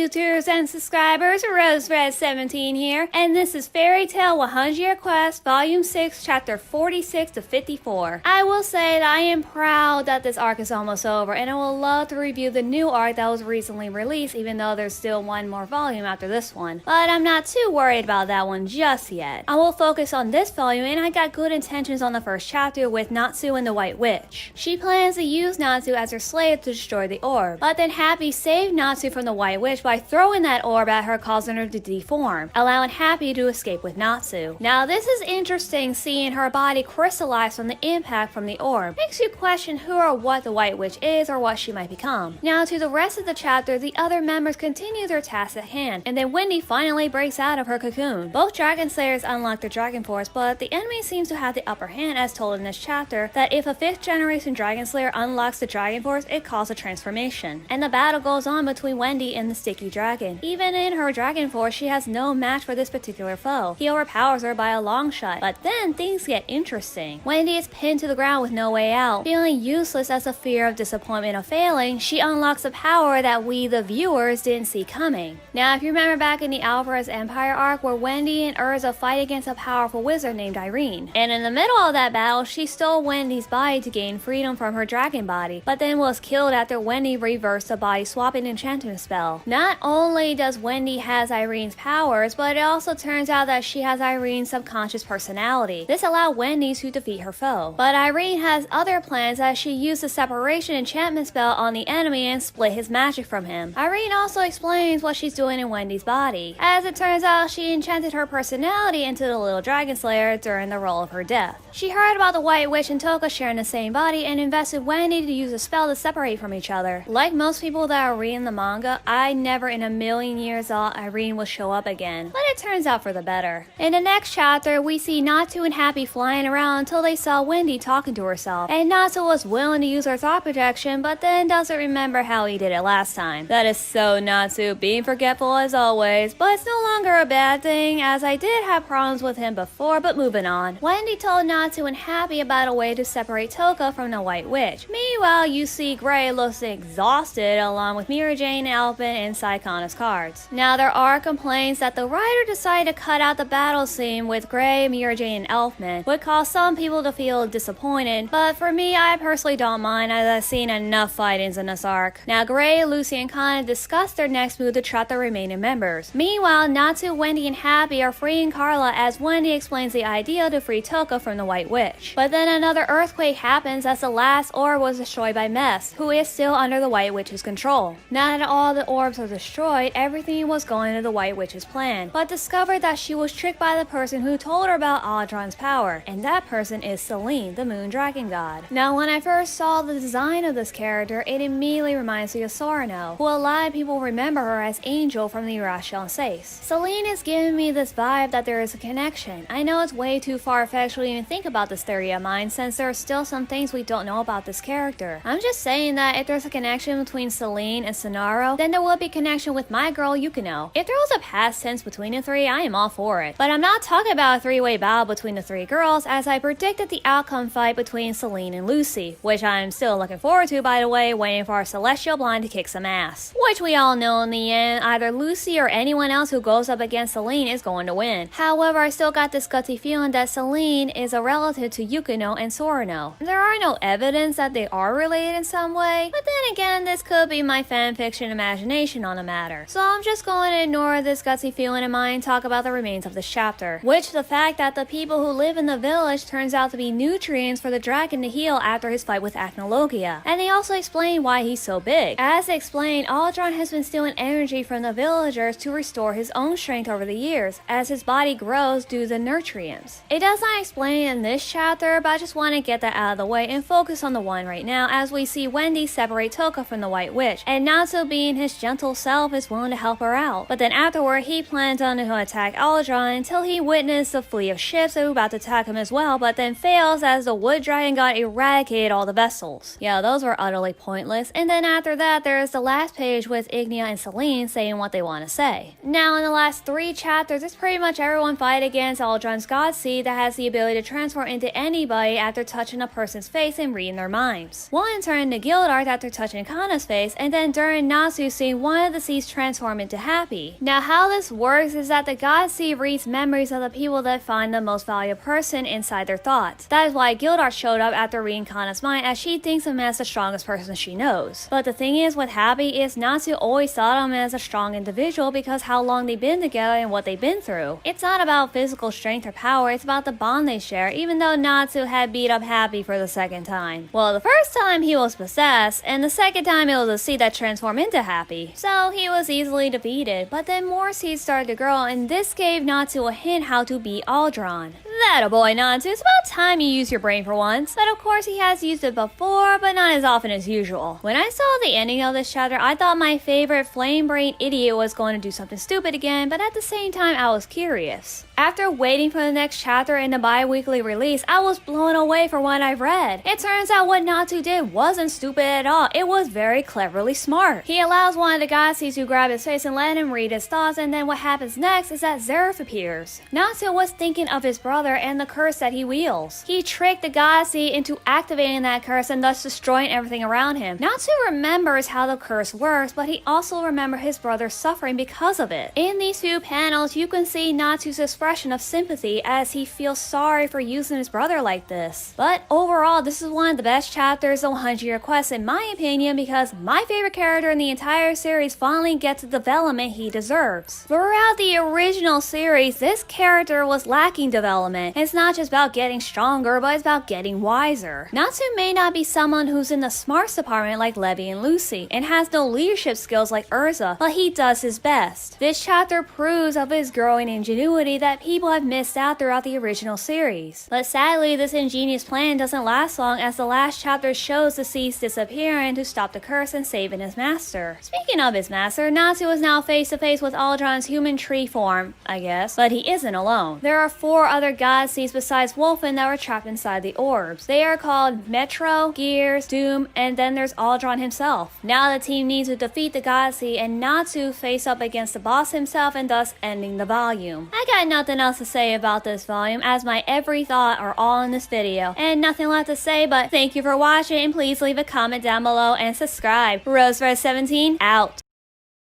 YouTubers and subscribers, RoseRed17 here, and this is Fairy Tail 100 Year Quest, Volume 6, Chapter 46 to 54. I will say that I am proud that this arc is almost over, and I will love to review the new arc that was recently released, even though there's still one more volume after this one. But I'm not too worried about that one just yet. I will focus on this volume, and I got good intentions on the first chapter with Natsu and the White Witch. She plans to use Natsu as her slave to destroy the orb, but then Happy saved Natsu from the White Witch by throwing that orb at her, causing her to deform, allowing Happy to escape with Natsu. Now this is interesting, seeing her body crystallize from the impact from the orb. Makes you question who or what the White Witch is or what she might become. Now to the rest of the chapter, the other members continue their tasks at hand, and then Wendy finally breaks out of her cocoon. Both Dragon Slayers unlock their Dragon Force, but the enemy seems to have the upper hand, as told in this chapter, that if a 5th generation Dragon Slayer unlocks the Dragon Force, it calls a transformation. And the battle goes on between Wendy and the Sticky Dragon. Even in her Dragon Force, she has no match for this particular foe. He overpowers her by a long shot. But then things get interesting. Wendy is pinned to the ground with no way out. Feeling useless as a fear of disappointment of failing, she unlocks a power that we, the viewers, didn't see coming. Now, if you remember back in the Alvarez Empire arc where Wendy and Urza fight against a powerful wizard named Irene. And in the middle of that battle, she stole Wendy's body to gain freedom from her dragon body, but then was killed after Wendy reversed the body swapping enchantment spell. Not only does Wendy has Irene's powers, but it also turns out that she has Irene's subconscious personality. This allowed Wendy to defeat her foe. But Irene has other plans, as she used the separation enchantment spell on the enemy and split his magic from him. Irene also explains what she's doing in Wendy's body. As it turns out, she enchanted her personality into the little Dragon Slayer during the roll of her death. She heard about the White Witch and Toka sharing the same body and invested Wendy to use a spell to separate from each other. Like most people that are reading the manga, I never in a million years thought Irene would show up again, but it turns out for the better. In the next chapter, we see Natsu and Happy flying around until they saw Wendy talking to herself, and Natsu was willing to use her thought projection, but then doesn't remember how he did it last time. That is so Natsu, being forgetful as always, but it's no longer a bad thing, as I did have problems with him before, but moving on. Wendy told Natsu and Happy about a way to separate Toka from the White Witch. Meanwhile, you see Gray looks exhausted along with Mira Jane, Elfin, and Saikana's cards. Now there are complaints that the writer decided to cut out the battle scene with Gray, Mira Jane, and Elfman, would cause some people to feel disappointed, but for me, I personally don't mind, as I've seen enough fightings in this arc. Now Gray, Lucy, and Kana discuss their next move to trap the remaining members. Meanwhile, Natsu, Wendy, and Happy are freeing Carla, as Wendy explains the idea to free Toka from the White Witch. But then another earthquake happens, as the last orb was destroyed by Mess, who is still under the White Witch's control. Now that all the orbs are destroyed, everything was going to the White Witch's plan, but discovered that she was tricked by the person who told her about Audron's power, and that person is Selene, the Moon Dragon God. Now when I first saw the design of this character, it immediately reminds me of Sorano, who a lot of people remember her as Angel from the Irrational Sace. Selene is giving me this vibe that there is a connection. I know it's way too far-fetched to even think about this theory of mine, since there are still some things we don't know about this character. I'm just saying that if there's a connection between Selene and Sonaro, then there will be a connection with my girl Yukino. If there was a past tense between the three, I am all for it. But I'm not talking about a three-way battle between the three girls, as I predicted the outcome fight between Selene and Lucy, which I'm still looking forward to, by the way, waiting for our Celestial Blind to kick some ass. Which we all know in the end, either Lucy or anyone else who goes up against Selene is going to win. However, I still got this gutsy feeling that Selene is a relative to Yukino and Sorano. There are no evidence that they are related in some way, but then again, this could be my fanfiction imagination on the matter. So I'm just going to ignore this gutsy feeling in mine and talk about the remains of this chapter. Which the fact that the people who live in the village turns out to be nutrients for the dragon to heal after his fight with Acnologia. And they also explain why he's so big. As explained, Audron has been stealing energy from the villagers to restore his own strength over the years, as his body grows due to the nutrients. It does not explain in this chapter, but I just want to get that out of the way and focus on the one right now, as we see Wendy separate Toka from the White Witch, and Natsu, being his gentle self, is willing to help her out. But then afterward, he plans on to attack Audron until he witnessed a fleet of ships that were about to attack him as well, but then fails as the Wood Dragon God eradicated all the vessels. Yeah, those were utterly pointless. And then after that, there's the last page with Ignia and Selene saying what they want to say. Now in the last 3 chapters, it's pretty much everyone fight against Audron's God Seed that has the ability to transform into anybody after touching a person's face and reading their minds. One turned to Gildart after touching Kana's face, and then during Natsu seeing one of the seeds transform into happy. Now how this works is that the God Seed reads memories of the people that find the most valuable person inside their thoughts. That is why Gildart showed up after reading Kanna's mind, as she thinks of him as the strongest person she knows. But the thing is with Happy is Natsu always thought of him as a strong individual because how long they've been together and what they've been through. It's not about physical strength or power, it's about the bond they share, even though Natsu had beat up Happy for the second time. Well, the first time he was possessed, and the second time it was a seed that transformed into Happy. So he was easily defeated, but then more seeds started to grow, and this gave Natsu a hint how to beat Aldron. That a boy, Natsu, it's about time you use your brain for once. But of course he has used it before, but not as often as usual. When I saw the ending of this chapter, I thought my favorite flame brain idiot was going to do something stupid again, but at the same time I was curious. After waiting for the next chapter in the bi-weekly release, I was blown away for what I read. It turns out what Natsu did wasn't stupid at all, it was very cleverly smart. He allows one of the God Seeds to grab his face and let him read his thoughts, and then what happens next is that Zeref appears. Natsu was thinking of his brother and the curse that he wields. He tricked the God Seed into activating that curse and thus destroying everything around him. Natsu remembers how the curse works, but he also remembers his brother suffering because of it. In these few panels, you can see Natsu's expression of sympathy as he feels sorry for using his brother like this. But overall, this is one of the best chapters of 100 Year Quest in my opinion, because my favorite character in the entire series finally gets the development he deserves. Throughout the original series, this character was lacking development. It's not just about getting stronger, but it's about getting wiser. Natsu may not be someone who's in the smarts department like Levi and Lucy, and has no leadership skills like Erza, but he does his best. This chapter proves of his growing ingenuity that people have missed out throughout the original series. But sadly, this ingenious plan doesn't last long, as the last chapter shows the seeds disappearing to stop the curse and saving his master. Speaking of his master, Natsu is now face to face with Aldron's human tree form, I guess, but he isn't alone. There are 4 other God Seeds besides Wolfen that were trapped inside the orbs. They are called Metro, Gears, Doom, and then there's Aldron himself. Now the team needs to defeat the God Seed and Natsu face up against the boss himself, and thus ending the volume. I got nothing else to say about this volume, as my every thought are all in this video, and nothing left to say but thank you for watching, and please leave a comment down below and subscribe. RoseRed17 out.